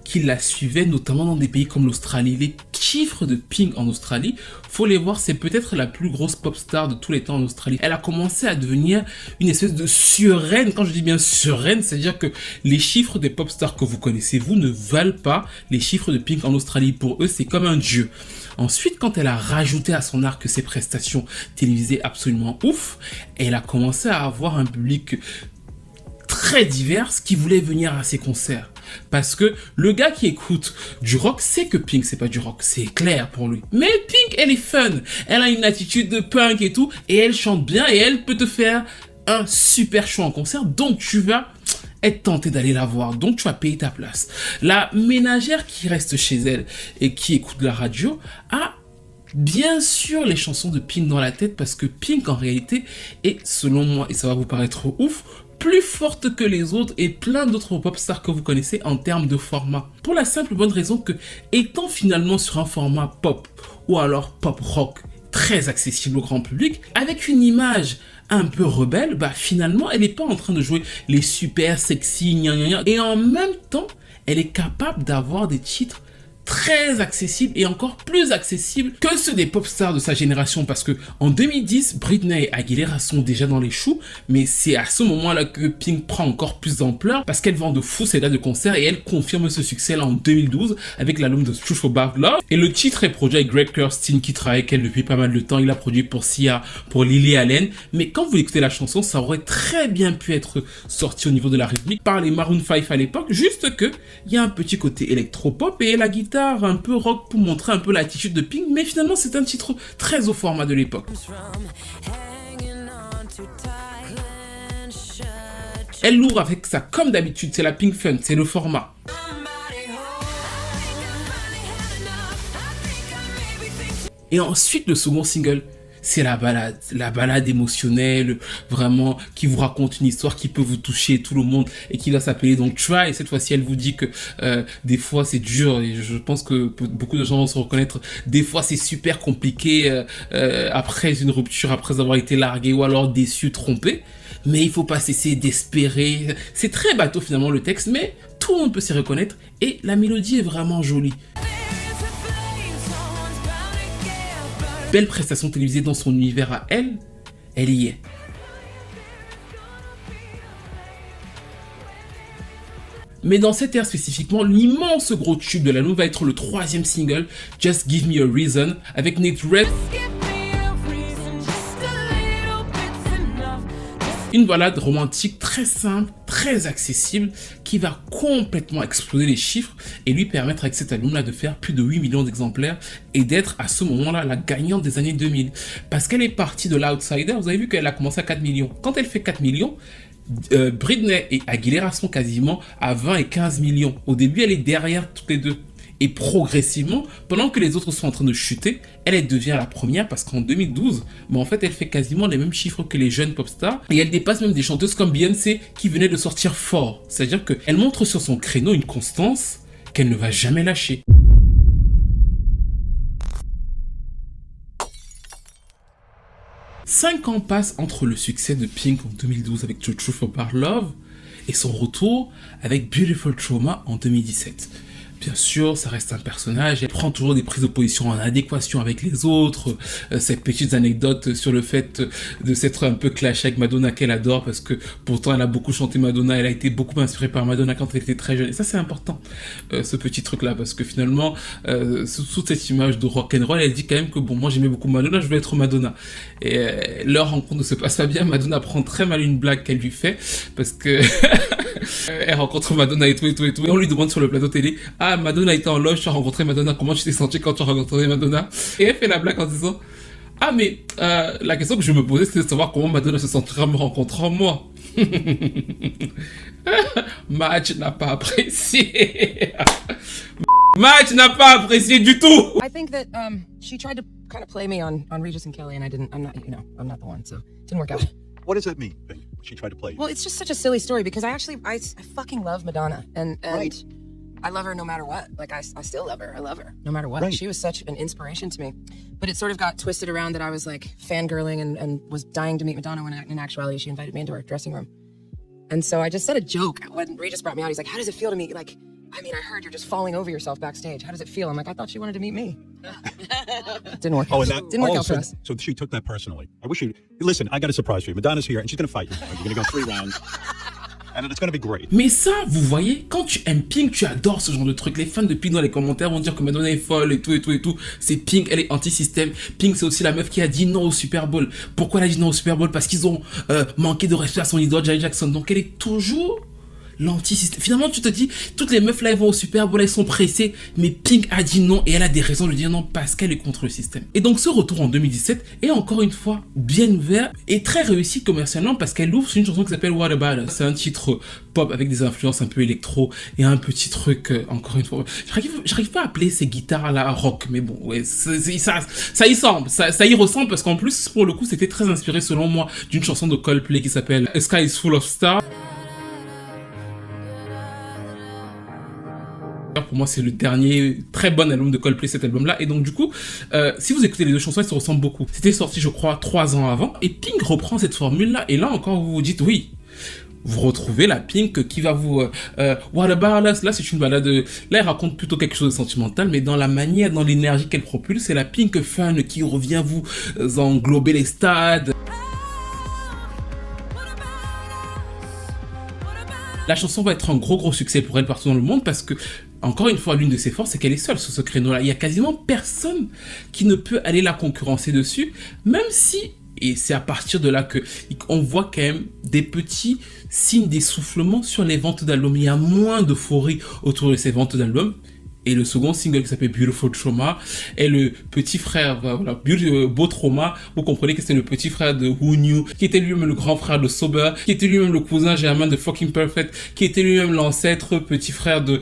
qui la suivaient, notamment dans des pays comme l'Australie. Les chiffres de Pink en Australie, faut les voir, c'est peut-être la plus grosse pop star de tous les temps en Australie. Elle a commencé à devenir une espèce de surreine. Quand je dis bien surreine, c'est-à-dire que les chiffres des pop stars que vous connaissez, vous, ne valent pas les chiffres de Pink en Australie. Pour eux, c'est comme un dieu. Ensuite, quand elle a rajouté à son arc ses prestations télévisées absolument ouf, elle a commencé à avoir un public très divers qui voulait venir à ses concerts. Parce que le gars qui écoute du rock sait que Pink c'est pas du rock, c'est clair pour lui. Mais Pink, elle est fun, elle a une attitude de punk et tout, et elle chante bien et elle peut te faire un super show en concert, donc tu vas être tenté d'aller la voir, donc tu vas payer ta place. La ménagère qui reste chez elle et qui écoute la radio a bien sûr les chansons de Pink dans la tête, parce que Pink en réalité est, selon moi, et ça va vous paraître ouf, plus forte que les autres et plein d'autres pop stars que vous connaissez en termes de format. Pour la simple bonne raison que, étant finalement sur un format pop ou alors pop rock très accessible au grand public, avec une image un peu rebelle, bah finalement elle n'est pas en train de jouer les super sexy gna gna gna, et en même temps elle est capable d'avoir des titres très accessible et encore plus accessible que ceux des pop stars de sa génération, parce que en 2010, Britney et Aguilera sont déjà dans les choux, mais c'est à ce moment-là que Pink prend encore plus d'ampleur parce qu'elle vend de fou ses dates de concert et elle confirme ce succès là en 2012 avec l'album de Truth About Love. Et le titre est produit avec Greg Kurstin qui travaille avec elle depuis pas mal de temps. Il a produit pour Sia, pour Lily Allen, mais quand vous écoutez la chanson, ça aurait très bien pu être sorti au niveau de la rythmique par les Maroon 5 à l'époque, juste que il y a un petit côté électropop et la guitare un peu rock pour montrer un peu l'attitude de Pink, mais finalement c'est un titre très au format de l'époque. Elle l'ouvre avec ça comme d'habitude, c'est la Pink Fun, c'est le format. Et ensuite le second single, c'est la balade émotionnelle, vraiment, qui vous raconte une histoire qui peut vous toucher tout le monde et qui va s'appeler donc Try. Et cette fois-ci, elle vous dit que des fois c'est dur, et je pense que beaucoup de gens vont se reconnaître. Des fois c'est super compliqué après une rupture, après avoir été largué ou alors déçu, trompé. Mais il faut pas cesser d'espérer. C'est très bateau finalement le texte, mais tout le monde peut s'y reconnaître et la mélodie est vraiment jolie. Belle prestation télévisée dans son univers à elle, elle y est. Mais dans cette ère spécifiquement, l'immense gros tube de l'album va être le troisième single, Just Give Me a Reason, avec Nick Red. Une balade romantique très simple, très accessible, qui va complètement exploser les chiffres et lui permettre avec cet album-là de faire plus de 8 millions d'exemplaires et d'être à ce moment-là la gagnante des années 2000. Parce qu'elle est partie de l'outsider, vous avez vu qu'elle a commencé à 4 millions. Quand elle fait 4 millions, Britney et Aguilera sont quasiment à 20 et 15 millions. Au début, elle est derrière toutes les deux. Et progressivement, pendant que les autres sont en train de chuter, elle devient la première parce qu'en 2012, en fait, elle fait quasiment les mêmes chiffres que les jeunes pop stars. Et elle dépasse même des chanteuses comme Beyoncé qui venait de sortir fort. C'est-à-dire qu'elle montre sur son créneau une constance qu'elle ne va jamais lâcher. Cinq ans passent entre le succès de Pink en 2012 avec The Truth About Love et son retour avec Beautiful Trauma en 2017. Bien sûr, ça reste un personnage, elle prend toujours des prises de position en adéquation avec les autres, ces petites anecdotes sur le fait de s'être un peu clashée avec Madonna qu'elle adore, parce que pourtant elle a beaucoup chanté Madonna, elle a été beaucoup inspirée par Madonna quand elle était très jeune, et ça c'est important, ce petit truc là, parce que finalement, sous cette image de rock'n'roll, elle dit quand même que bon, moi j'aimais beaucoup Madonna, je veux être Madonna, et leur rencontre ne se passe pas bien, Madonna prend très mal une blague qu'elle lui fait, parce que elle rencontre Madonna et tout, et on lui demande sur le plateau télé, ah Madonna était en loge, tu as rencontré Madonna, comment tu t'es senti quand tu as rencontré Madonna? Et elle fait la blague en disant, ah mais la question que je me posais c'était de savoir comment Madonna se sentirait en me rencontrant moi. Madge n'a pas apprécié. Madge n'a pas apprécié du tout. I think that she tried to kind of play me on Regis and Kelly, and I'm not the one, so it didn't work out. What does that mean? She tried to play you. Well, it's just such a silly story because I fucking love Madonna, and Right. I love her no matter what. Like I still love her. I love her no matter what. Right. She was such an inspiration to me. But it sort of got twisted around that I was like fangirling and was dying to meet Madonna when in actuality she invited me into her dressing room. And so I just said a joke when Regis brought me out. He's like, "How does it feel to meet like I mean, I heard you're just falling over yourself backstage. How does it feel? I'm like, I thought she wanted to meet me. Didn't work. Oh, and that Didn't work out for us. so she took that personally. I wish you listen. I got a surprise for you. Madonna's here, and she's gonna fight you. You're gonna go 3 rounds, and it's gonna be great. Mais ça, vous voyez, quand tu aimes Pink, tu adores ce genre de truc. Les fans de Pink dans les commentaires vont dire que Madonna est folle et tout et tout et tout. C'est Pink, elle est anti-système. Pink, c'est aussi la meuf qui a dit non au Super Bowl. Pourquoi elle a dit non au Super Bowl? Parce qu'ils ont manqué de respect à son idole, Janet Jackson. Donc elle est toujours l'anti-système. Finalement, tu te dis, toutes les meufs là, elles vont au Super Bowl, elles sont pressées, mais Pink a dit non et elle a des raisons de dire non parce qu'elle est contre le système. Et donc, ce retour en 2017 est encore une fois bien ouvert et très réussi commercialement parce qu'elle ouvre sur une chanson qui s'appelle What About Us. C'est un titre pop avec des influences un peu électro et un petit truc, encore une fois. J'arrive pas à appeler ces guitares là rock, mais bon, ouais, ça y semble, ça y ressemble parce qu'en plus, pour le coup, c'était très inspiré selon moi d'une chanson de Coldplay qui s'appelle A Sky is Full of Stars. Pour moi, c'est le dernier très bon album de Coldplay, cet album-là. Et donc, du coup, si vous écoutez les deux chansons, elles se ressemblent beaucoup. C'était sorti, je crois, 3 ans avant. Et Pink reprend cette formule-là. Et là, encore, vous vous dites, oui, vous retrouvez la Pink qui va vous... What About Us, là, c'est une balade... Là, elle raconte plutôt quelque chose de sentimental, mais dans la manière, dans l'énergie qu'elle propulse, c'est la Pink fun qui revient vous englober les stades. La chanson va être un gros succès pour elle partout dans le monde parce que, encore une fois, l'une de ses forces, c'est qu'elle est seule sur ce créneau-là. Il y a quasiment personne qui ne peut aller la concurrencer dessus, même si, et c'est à partir de là qu'on voit quand même des petits signes d'essoufflement sur les ventes d'albums. Il y a moins d'euphorie autour de ces ventes d'albums. Et le second single qui s'appelle Beautiful Trauma est le petit frère, voilà, Beau Trauma. Vous comprenez que c'est le petit frère de Who Knew, qui était lui-même le grand frère de Sober, qui était lui-même le cousin germain de Fucking Perfect, qui était lui-même l'ancêtre petit frère de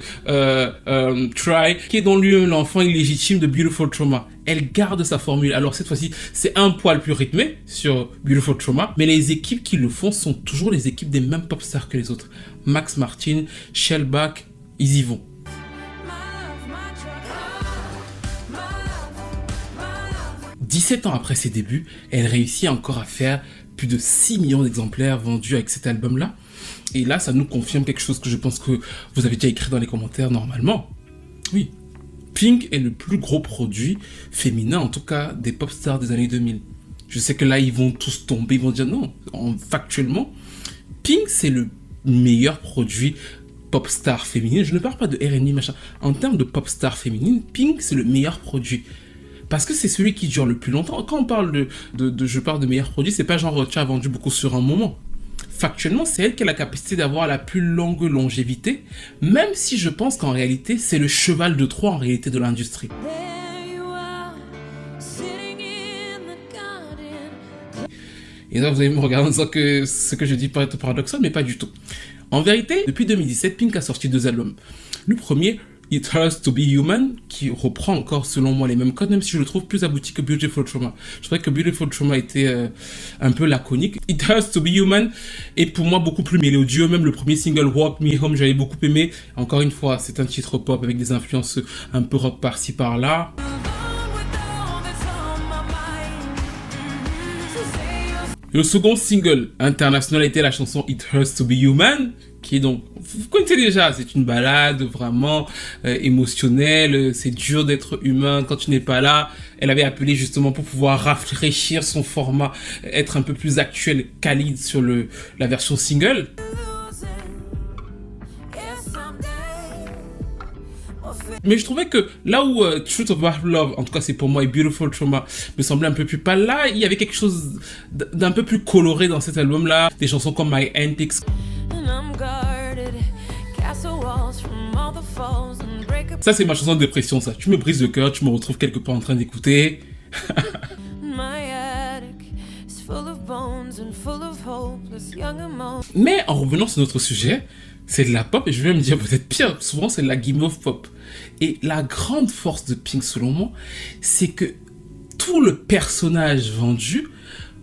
Try, qui est donc lui-même l'enfant illégitime de Beautiful Trauma. Elle garde sa formule. Alors cette fois-ci, c'est un poil plus rythmé sur Beautiful Trauma, mais les équipes qui le font sont toujours les équipes des mêmes pop stars que les autres. Max Martin, Shellback, ils y vont. 17 ans après ses débuts, elle réussit encore à faire plus de 6 millions d'exemplaires vendus avec cet album-là. Et là, ça nous confirme quelque chose que je pense que vous avez déjà écrit dans les commentaires normalement. Oui, Pink est le plus gros produit féminin, en tout cas des pop stars des années 2000. Je sais que là, ils vont tous tomber, ils vont dire non. Factuellement, Pink, c'est le meilleur produit pop star féminine. Je ne parle pas de R&B, machin. En termes de pop star féminine, Pink, c'est le meilleur produit. Parce que c'est celui qui dure le plus longtemps. Quand on parle je parle de meilleurs produits, c'est pas genre tu as vendu beaucoup sur un moment. Factuellement, c'est elle qui a la capacité d'avoir la plus longue longévité, même si je pense qu'en réalité, c'est le cheval de Troie en réalité de l'industrie. Et là, vous allez me regarder en disant que ce que je dis paraît paradoxal, mais pas du tout. En vérité, depuis 2017, Pink a sorti 2 albums. Le premier, It Hurts to Be Human, qui reprend encore selon moi les mêmes codes, même si je le trouve plus abouti que Beautiful Trauma. Je trouvais que Beautiful Trauma était un peu laconique. It Hurts to Be Human est pour moi beaucoup plus mélodieux, même le premier single Walk Me Home, j'avais beaucoup aimé. Encore une fois, c'est un titre pop avec des influences un peu rock par-ci par-là. Le second single international était la chanson It Hurts to Be Human, qui est donc, vous connaissez déjà, c'est une balade vraiment émotionnelle, c'est dur d'être humain quand tu n'es pas là. Elle avait appelé justement pour pouvoir rafraîchir son format, être un peu plus actuel, Khalid sur la version single. Mais je trouvais que là où Truth About Love, en tout cas c'est pour moi, et Beautiful Trauma me semblait un peu plus pâle, là il y avait quelque chose d'un peu plus coloré dans cet album là, des chansons comme My Antics. Ça c'est ma chanson de dépression, ça. Tu me brises le cœur, tu me retrouves quelque part en train d'écouter. Mais en revenant sur notre sujet, c'est de la pop et je vais me dire peut-être pire, souvent c'est de la guimauve pop. Et la grande force de Pink selon moi, c'est que tout le personnage vendu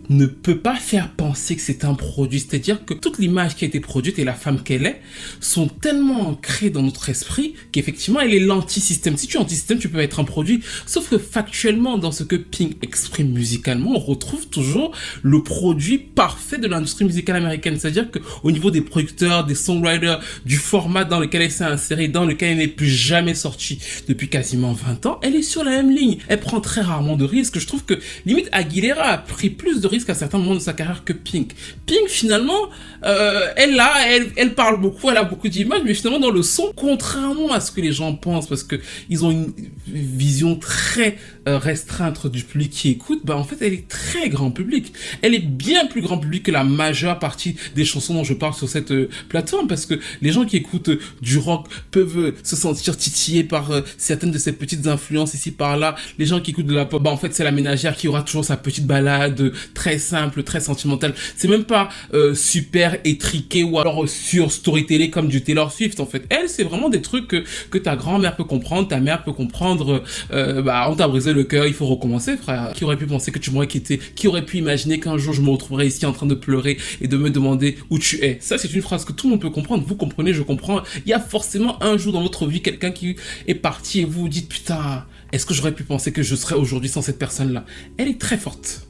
ne peut pas faire penser que c'est un produit. C'est-à-dire que toute l'image qui a été produite et la femme qu'elle est sont tellement ancrées dans notre esprit qu'effectivement elle est l'anti-système. Si tu es anti-système, tu peux être un produit. Sauf que factuellement, dans ce que Pink exprime musicalement, on retrouve toujours le produit parfait de l'industrie musicale américaine. C'est-à-dire qu'au niveau des producteurs, des songwriters, du format dans lequel elle s'est insérée, dans lequel elle n'est plus jamais sortie depuis quasiment 20 ans, elle est sur la même ligne. Elle prend très rarement de risques. Je trouve que limite Aguilera a pris plus de risques à certains moments de sa carrière que Pink. Pink, finalement, elle parle beaucoup, elle a beaucoup d'images, mais finalement, dans le son, contrairement à ce que les gens pensent, parce que ils ont une vision très restreinte du public qui écoute, bah, en fait, elle est très grand public. Elle est bien plus grand public que la majeure partie des chansons dont je parle sur cette plateforme, parce que les gens qui écoutent du rock peuvent se sentir titillés par certaines de ces petites influences ici par là. Les gens qui écoutent de la pop, bah, en fait, c'est la ménagère qui aura toujours sa petite balade très simple, très sentimentale. C'est même pas super étriqué ou alors sur storytelling comme du Taylor Swift, en fait. Elle, c'est vraiment des trucs que ta grand-mère peut comprendre, ta mère peut comprendre. Bah, on t'a brisé le cœur, il faut recommencer, frère. Qui aurait pu penser que tu m'aurais quitté? Qui aurait pu imaginer qu'un jour je me retrouverais ici en train de pleurer et de me demander où tu es? Ça, c'est une phrase que tout le monde peut comprendre. Vous comprenez, je comprends. Il y a forcément un jour dans votre vie quelqu'un qui est parti et vous vous dites, putain, est-ce que j'aurais pu penser que je serais aujourd'hui sans cette personne-là? Elle est très forte.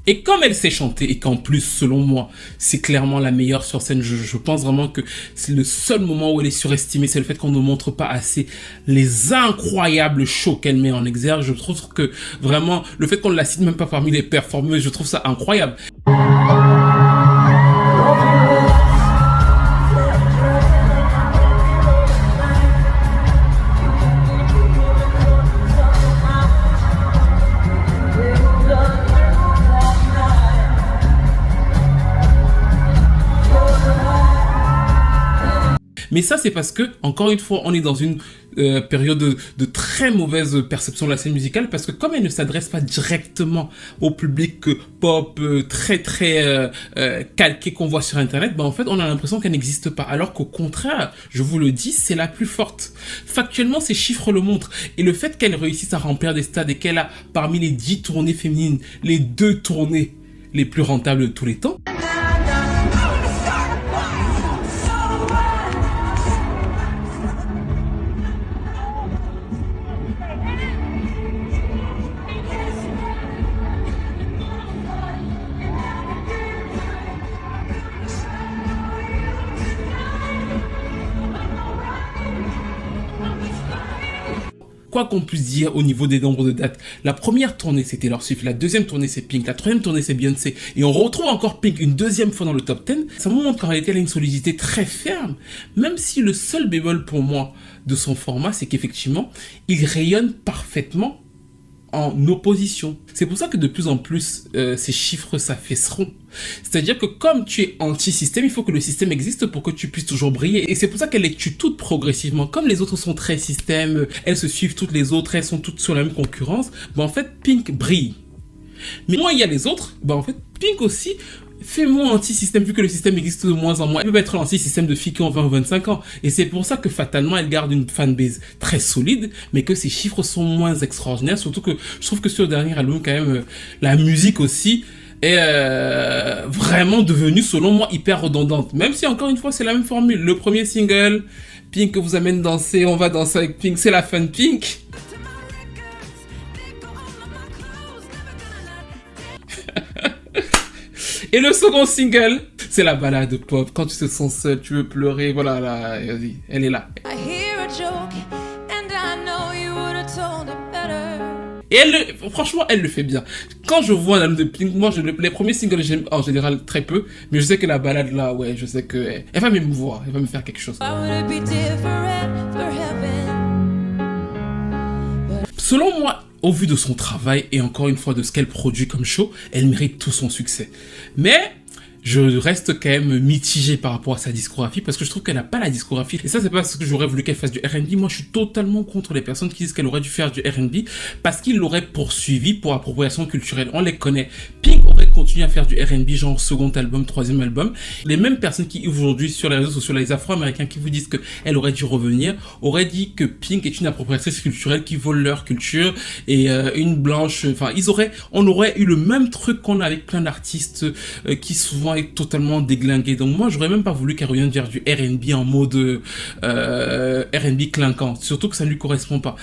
Et comme elle sait chanter, et qu'en plus, selon moi, c'est clairement la meilleure sur scène, je pense vraiment que c'est le seul moment où elle est surestimée, c'est le fait qu'on ne montre pas assez les incroyables shows qu'elle met en exergue. Je trouve que vraiment, le fait qu'on ne la cite même pas parmi les performeuses, je trouve ça incroyable. Mais ça, c'est parce que, encore une fois, on est dans une période de très mauvaise perception de la scène musicale, parce que comme elle ne s'adresse pas directement au public pop très calqué qu'on voit sur Internet, bah en fait, on a l'impression qu'elle n'existe pas. Alors qu'au contraire, je vous le dis, c'est la plus forte. Factuellement, ces chiffres le montrent. Et le fait qu'elle réussisse à remplir des stades et qu'elle a, parmi les 10 tournées féminines, les 2 tournées les plus rentables de tous les temps, quoi qu'on puisse dire au niveau des nombres de dates, la première tournée c'était Taylor Swift, la deuxième tournée c'est Pink, la troisième tournée c'est Beyoncé, et on retrouve encore Pink une deuxième fois dans le top 10, ça montre qu'en réalité elle a une solidité très ferme, même si le seul bémol pour moi de son format c'est qu'effectivement il rayonne parfaitement en opposition. C'est pour ça que de plus en plus ces chiffres s'affaisseront. C'est-à-dire que comme tu es anti-système, il faut que le système existe pour que tu puisses toujours briller. Et c'est pour ça qu'elle les tue toutes progressivement. Comme les autres sont très système, elles se suivent toutes les autres, elles sont toutes sur la même concurrence, bah en fait Pink brille. Mais moins il y a les autres, bah en fait Pink aussi fait moins anti-système vu que le système existe de moins en moins. Elle peut pas être l'anti-système de filles qui ont 20 ou 25 ans. Et c'est pour ça que fatalement elle garde une fanbase très solide, mais que ses chiffres sont moins extraordinaires. Surtout que je trouve que sur le dernier album quand même, la musique aussi est vraiment devenue selon moi hyper redondante. Même si encore une fois c'est la même formule. Le premier single, Pink vous amène danser, on va danser avec Pink, c'est la fun Pink. Et le second single, c'est la balade pop. Quand tu te sens seul, tu veux pleurer, voilà, là, elle est là. Et franchement, elle le fait bien. Quand je vois un album de Pink, moi, les premiers singles, j'aime en général très peu, mais je sais que la balade là, ouais, je sais que elle va m'émouvoir, elle va me faire quelque chose. Selon moi, au vu de son travail et encore une fois de ce qu'elle produit comme show, elle mérite tout son succès. Mais je reste quand même mitigé par rapport à sa discographie parce que je trouve qu'elle n'a pas la discographie. Et ça, c'est pas parce que j'aurais voulu qu'elle fasse du R&B. Moi, je suis totalement contre les personnes qui disent qu'elle aurait dû faire du R&B parce qu'ils l'auraient poursuivi pour appropriation culturelle. On les connaît. Pink aurait pourrait continuer à faire du R&B genre second album, troisième album. Les mêmes personnes qui aujourd'hui sur les réseaux sociaux, les Afro-Américains qui vous disent qu'elle aurait dû revenir, auraient dit que Pink est une appropriatrice culturelle qui vole leur culture et une blanche. Enfin, on aurait eu le même truc qu'on a avec plein d'artistes qui souvent est totalement déglingué. Donc moi, j'aurais même pas voulu qu'elle revienne vers du R&B en mode R&B clinquant. Surtout que ça ne lui correspond pas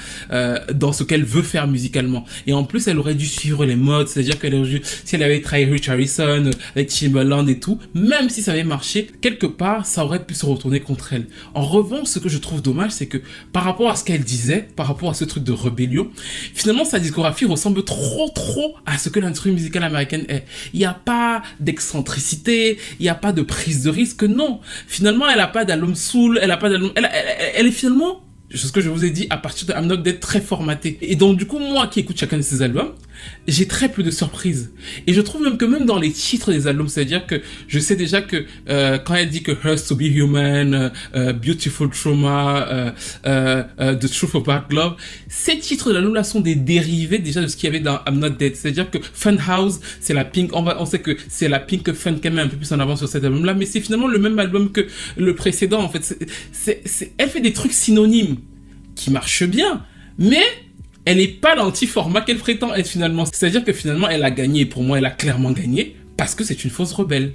dans ce qu'elle veut faire musicalement. Et en plus, elle aurait dû suivre les modes, c'est-à-dire si elle avait travaillé Rich Harrison avec Timbaland et tout, même si ça avait marché, quelque part, ça aurait pu se retourner contre elle. En revanche, ce que je trouve dommage, c'est que par rapport à ce qu'elle disait, par rapport à ce truc de rébellion, finalement, sa discographie ressemble trop à ce que l'industrie musicale américaine est. Il n'y a pas d'excentricité, il n'y a pas de prise de risque, non. Finalement, elle n'a pas d'album soul, elle a pas d'album... Elle est finalement... ce que je vous ai dit à partir de I'm Not Dead très formaté. Et donc du coup, moi qui écoute chacun de ces albums, j'ai très peu de surprises. Et je trouve même que même dans les titres des albums, c'est-à-dire que je sais déjà que quand elle dit que Hurts to be Human, Beautiful Trauma, The Truth About Love, ces titres de l'album là sont des dérivés déjà de ce qu'il y avait dans I'm Not Dead. C'est-à-dire que Funhouse, c'est la Pink, on sait que c'est la Pink Fun quand même un peu plus en avant sur cet album là, mais c'est finalement le même album que le précédent en fait. Elle fait des trucs synonymes qui marche bien, mais elle n'est pas l'anti-format qu'elle prétend être finalement. C'est-à-dire que finalement, elle a gagné. Pour moi, elle a clairement gagné parce que c'est une fausse rebelle.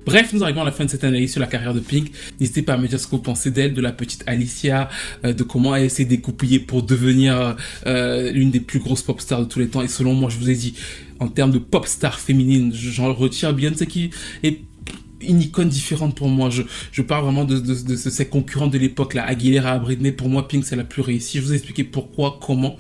Bref, nous arrivons à la fin de cette analyse sur la carrière de Pink. N'hésitez pas à me dire ce que vous pensez d'elle, de la petite Alicia, de comment elle s'est découpillée pour devenir l'une des plus grosses pop stars de tous les temps. Et selon moi, je vous ai dit, en termes de pop star féminine, j'en retire Beyoncé qui est une icône différente pour moi. Je parle vraiment de ces concurrents de l'époque, là, Aguilera, Britney. Pour moi, Pink, c'est la plus réussie. Je vous ai expliqué pourquoi, comment,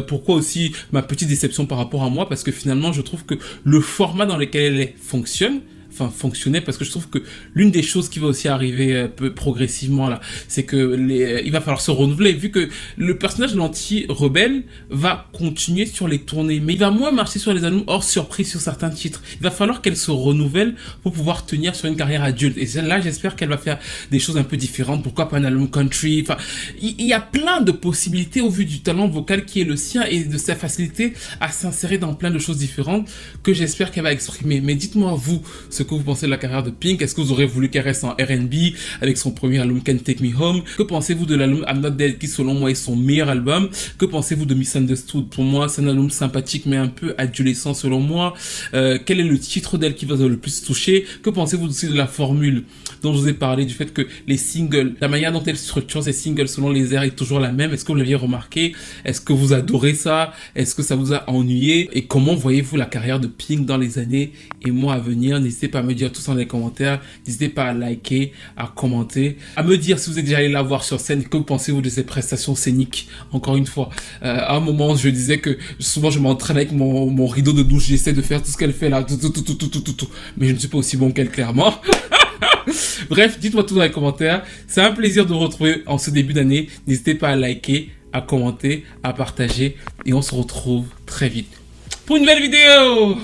pourquoi aussi ma petite déception par rapport à moi, parce que finalement, je trouve que le format dans lequel elle fonctionnait, parce que je trouve que l'une des choses qui va aussi arriver progressivement là, c'est que il va falloir se renouveler, vu que le personnage de l'anti-rebelle va continuer sur les tournées, mais il va moins marcher sur les albums hors surprise sur certains titres. Il va falloir qu'elle se renouvelle pour pouvoir tenir sur une carrière adulte, et là j'espère qu'elle va faire des choses un peu différentes. Pourquoi pas un album country? Enfin, il y a plein de possibilités au vu du talent vocal qui est le sien et de sa facilité à s'insérer dans plein de choses différentes que j'espère qu'elle va exprimer. Mais dites-moi vous ce que vous pensez de la carrière de Pink. Est-ce que vous aurez voulu qu'elle reste en R&B avec son premier album Can't Take Me Home? Que pensez-vous de l'album I'm Not Dead qui selon moi est son meilleur album? Que pensez-vous de Misunderstood? Pour moi c'est un album sympathique mais un peu adolescent selon moi. Quel est le titre d'elle qui va le plus toucher? Que pensez-vous aussi de la formule dont je vous ai parlé, du fait que les singles, la manière dont elle structure ses singles selon les airs est toujours la même? Est-ce que vous l'aviez remarqué? Est-ce que vous adorez ça? Est-ce que ça vous a ennuyé? Et comment voyez-vous la carrière de Pink dans les années et mois à venir? N'hésitez pas à me dire tout ça dans les commentaires. N'hésitez pas à liker, à commenter, à me dire si vous êtes déjà allé la voir sur scène. Que pensez-vous de ses prestations scéniques? Encore une fois, à un moment je disais que souvent je m'entraîne avec mon rideau de douche, j'essaie de faire tout ce qu'elle fait là, tout, mais je ne suis pas aussi bon qu'elle clairement. Bref, dites-moi tout dans les commentaires. C'est un plaisir de vous retrouver en ce début d'année. N'hésitez pas à liker, à commenter, à partager, et on se retrouve très vite pour une nouvelle vidéo.